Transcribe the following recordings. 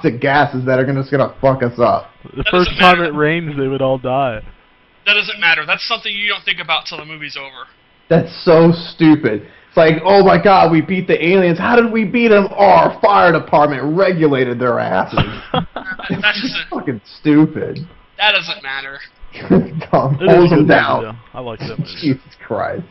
toxic gases that are just gonna fuck us up. The first time it rains, they would all die. That doesn't matter. That's something you don't think about till the movie's over. That's so stupid. It's like, oh my god, we beat the aliens. How did we beat them? Oh, our fire department regulated their asses. That's just fucking stupid. That doesn't matter. Tom pulls them down. Movie, I like that movie. Jesus Christ.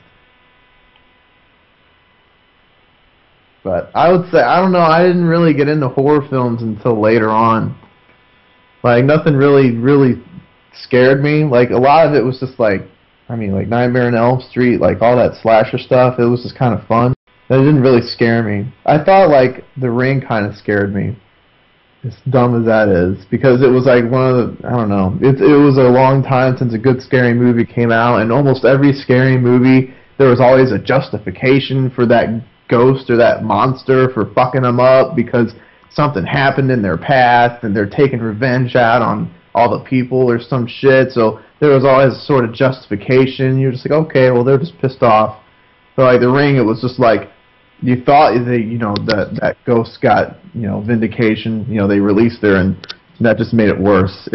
But I would say, I don't know, I didn't really get into horror films until later on. Like, nothing really scared me. Like, a lot of it was just like, I mean, like Nightmare on Elm Street, like all that slasher stuff, it was just kind of fun. It didn't really scare me. I thought, like, The Ring kind of scared me. As dumb as that is. Because it was like one of the, I don't know, it was a long time since a good scary movie came out, and almost every scary movie, there was always a justification for that ghost or that monster for fucking them up because something happened in their past and they're taking revenge out on all the people or some shit. So there was always a sort of justification. You're just like, okay, well, they're just pissed off. But like The Ring, it was just like, you thought that, you know, that ghost got, you know, vindication. You know, they released her, and that just made it worse.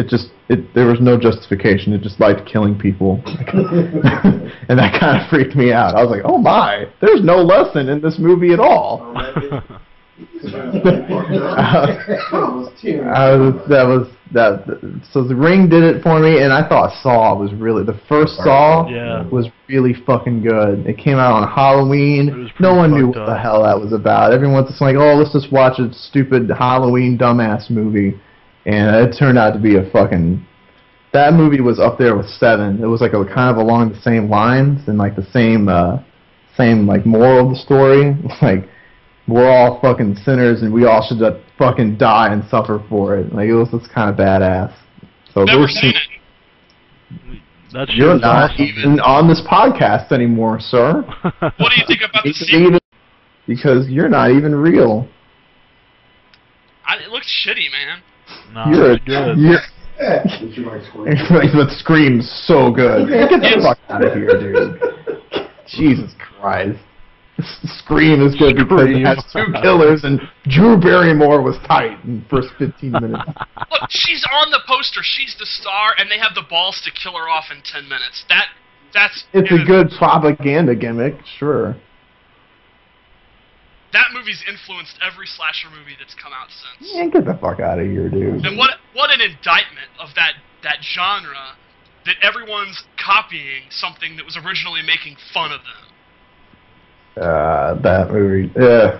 There was no justification. It just liked killing people. And that kind of freaked me out. I was like, oh my, there's no lesson in this movie at all. So The Ring did it for me, and I thought Saw was really, the first Saw was really fucking good. It came out on Halloween. No one knew what the hell that was about. Everyone's just like, oh, let's just watch a stupid Halloween dumbass movie. And it turned out to be a fucking... That movie was up there with Seven. It was like kind of along the same lines and like the same like moral of the story. Like, we're all fucking sinners and we all should fucking die and suffer for it. Like, it was just kind of badass. So never seen it. You're not even on this podcast anymore, sir. What do you think about the sequel? Because you're not even real. It looks shitty, man. No, it's good. But Scream's so good. Get the fuck out of here, dude. Jesus Christ. Scream is good because it has two killers, and Drew Barrymore was tight in the first 15 minutes. Look, she's on the poster. She's the star, and they have the balls to kill her off in 10 minutes. It's a good propaganda gimmick, sure. That movie's influenced every slasher movie that's come out since. Yeah, get the fuck out of here, dude. And what an indictment of that genre, that everyone's copying something that was originally making fun of them. That movie, yeah.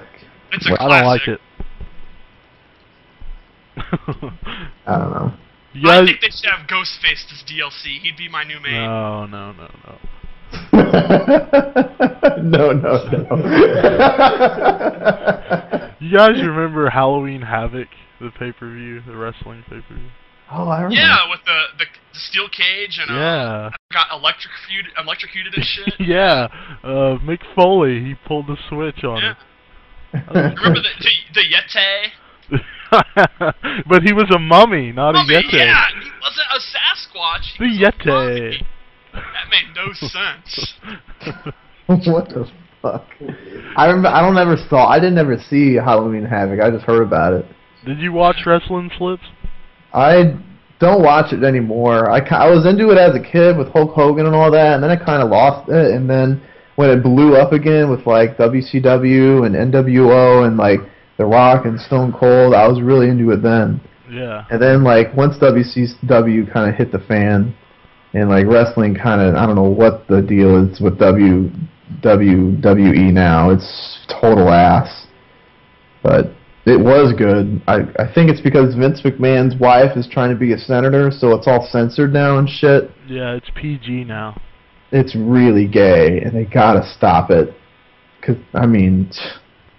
It's a classic. I don't like it. I don't know. I think they should have Ghostface as DLC. He'd be my new main. No. No. You guys remember Halloween Havoc, the pay-per-view, the wrestling pay-per-view? Oh, I remember. Yeah, with the steel cage and got electrocuted and shit. Yeah, Mick Foley, he pulled the switch on it. Remember the Yeti? But he was a mummy, not a Yeti. Yeah, he wasn't a Sasquatch. The Yeti. That made no sense. What the fuck? I didn't ever see Halloween Havoc. I just heard about it. Did you watch Wrestling Flips? I don't watch it anymore. I was into it as a kid with Hulk Hogan and all that, and then I kind of lost it. And then when it blew up again with like WCW and NWO and like The Rock and Stone Cold, I was really into it then. Yeah. And then like once WCW kind of hit the fan, and like wrestling kind of, I don't know what the deal is with WWE now. It's total ass. But it was good. I think it's because Vince McMahon's wife is trying to be a senator, so it's all censored now and shit. Yeah, it's PG now. It's really gay, and they gotta stop it. 'Cause, I mean,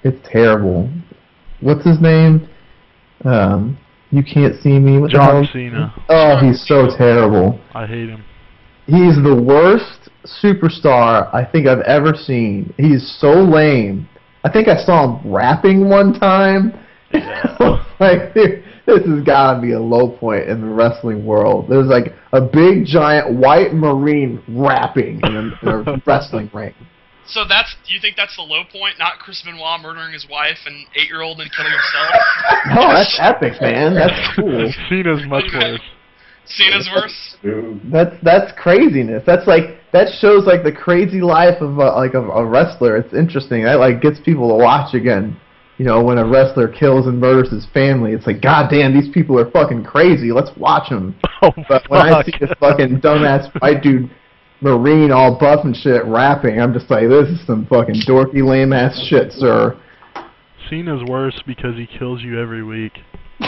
it's terrible. What's his name? You Can't See Me. What John Cena. Oh, he's so terrible. I hate him. He's the worst superstar I think I've ever seen. He's so lame. I think I saw him rapping one time. Yeah. Like, this has got to be a low point in the wrestling world. There's like a big, giant white Marine rapping in a wrestling ring. So do you think that's the low point? Not Chris Benoit murdering his wife and 8-year-old and killing himself? No, that's epic, man. That's cool. Cena's much worse. Cena's worse? That's craziness. That shows like the crazy life of a wrestler. It's interesting. That like gets people to watch again. You know, when a wrestler kills and murders his family, it's like, God damn, these people are fucking crazy. Let's watch them. Oh, but when I see this fucking dumbass white dude, Marine, all buff and shit, rapping, I'm just like, this is some fucking dorky, lame ass shit, sir. Cena's worse because he kills you every week. They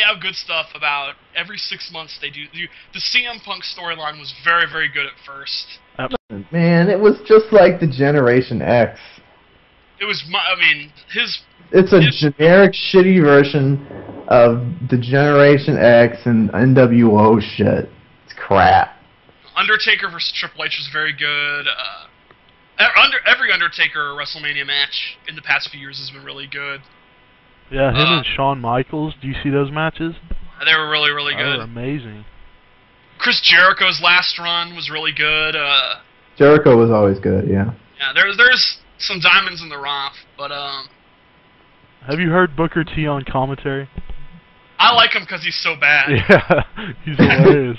have good stuff about every 6 months they do. The CM Punk storyline was very, very good at first. Man, it was just like the Generation X. It was, I mean, It's a generic, shitty version of the Generation X and NWO shit. It's crap. Undertaker versus Triple H was very good. Every Undertaker WrestleMania match in the past few years has been really good. Yeah, him and Shawn Michaels. Do you see those matches? They were really, really good. They were amazing. Chris Jericho's last run was really good. Jericho was always good, yeah. Yeah, there's some diamonds in the rough, but Have you heard Booker T on commentary? I like him because he's so bad. Yeah, he's hilarious.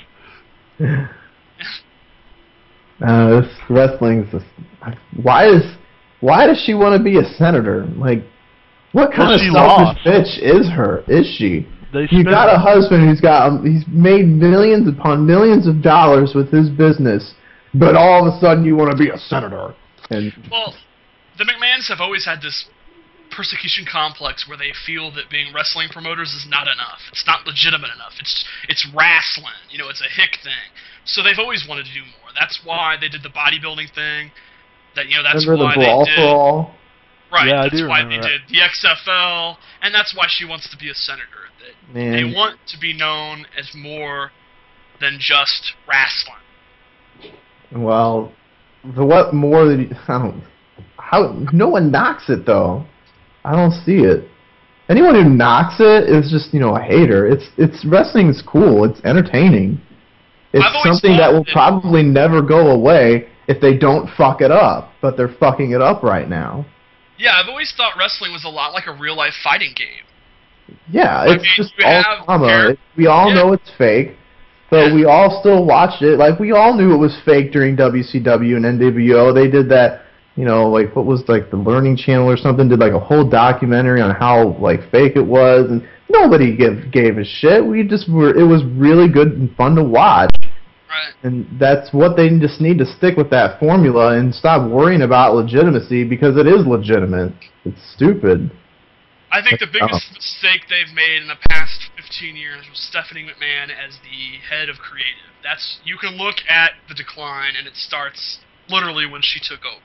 This wrestling's just, why does she want to be a senator? Like, what kind of selfish bitch is she? You got a husband he's made millions upon millions of dollars with his business, but all of a sudden you want to be a senator. Well, the McMahons have always had this persecution complex where they feel that being wrestling promoters is not enough. It's not legitimate enough. It's wrestling. You know, it's a hick thing. So they've always wanted to do more. That's why they did the bodybuilding thing. That's why they did. For All? Right. Yeah, that's why they did the XFL, and that's why she wants to be a senator. They want to be known as more than just wrestling. Well, what more than no one knocks it though. I don't see it. Anyone who knocks it is just, a hater. It's wrestling is cool. It's entertaining. It's something that will probably never go away if they don't fuck it up, but they're fucking it up right now. Yeah, I've always thought wrestling was a lot like a real-life fighting game. Yeah, it's just all drama. We all know it's fake, but we all still watched it. Like, we all knew it was fake during WCW and NWO. They did that, what was, the Learning Channel or something, did, a whole documentary on how, fake it was, and nobody gave a shit. It was really good and fun to watch. Right. And that's what they just need to stick with that formula and stop worrying about legitimacy, because it is legitimate. It's stupid. I think the biggest mistake they've made in the past 15 years was Stephanie McMahon as the head of creative. You can look at the decline, and it starts literally when she took over.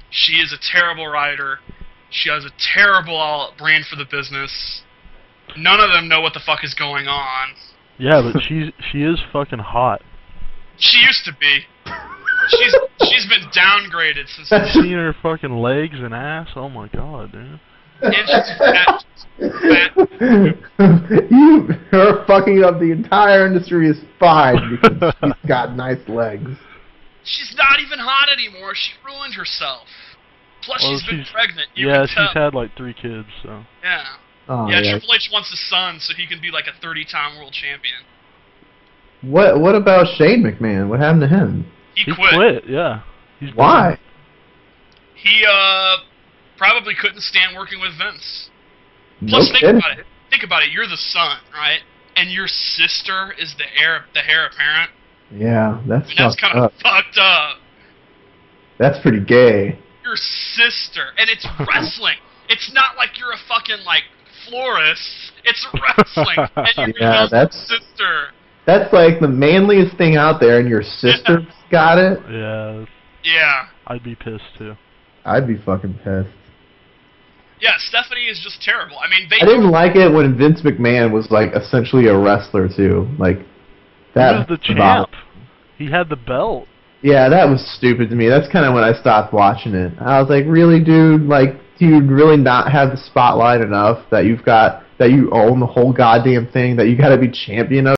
She is a terrible writer. She has a terrible brain for the business. None of them know what the fuck is going on. Yeah, but she is fucking hot. She used to be. She's been downgraded since. I've seen her fucking legs and ass. Oh my god, dude. And she's fat. Her fucking up the entire industry is fine because she's got nice legs. She's not even hot anymore. She ruined herself. Plus, she's been pregnant. She's had 3 kids, so. Yeah. Oh, yeah, Triple H wants a son so he can be a 30-time world champion. What about Shane McMahon? What happened to him? He quit. Yeah. Why? He probably couldn't stand working with Vince. Plus, think about it. You're the son, right? And your sister is the heir apparent. Yeah, that's kind of fucked up. That's pretty gay. Your sister, and it's wrestling. It's not like you're a fucking florist. It's wrestling, and you're your sister. That's the manliest thing out there, and your sister got it? Yeah. Yeah. I'd be pissed, too. I'd be fucking pissed. Yeah, Stephanie is just terrible. I mean, I didn't like it when Vince McMahon was, essentially a wrestler, too. That he was the champ. He had the belt. Yeah, that was stupid to me. That's kind of when I stopped watching it. I was like, really, dude? Do you really not have the spotlight enough that you own the whole goddamn thing, that you gotta be champion of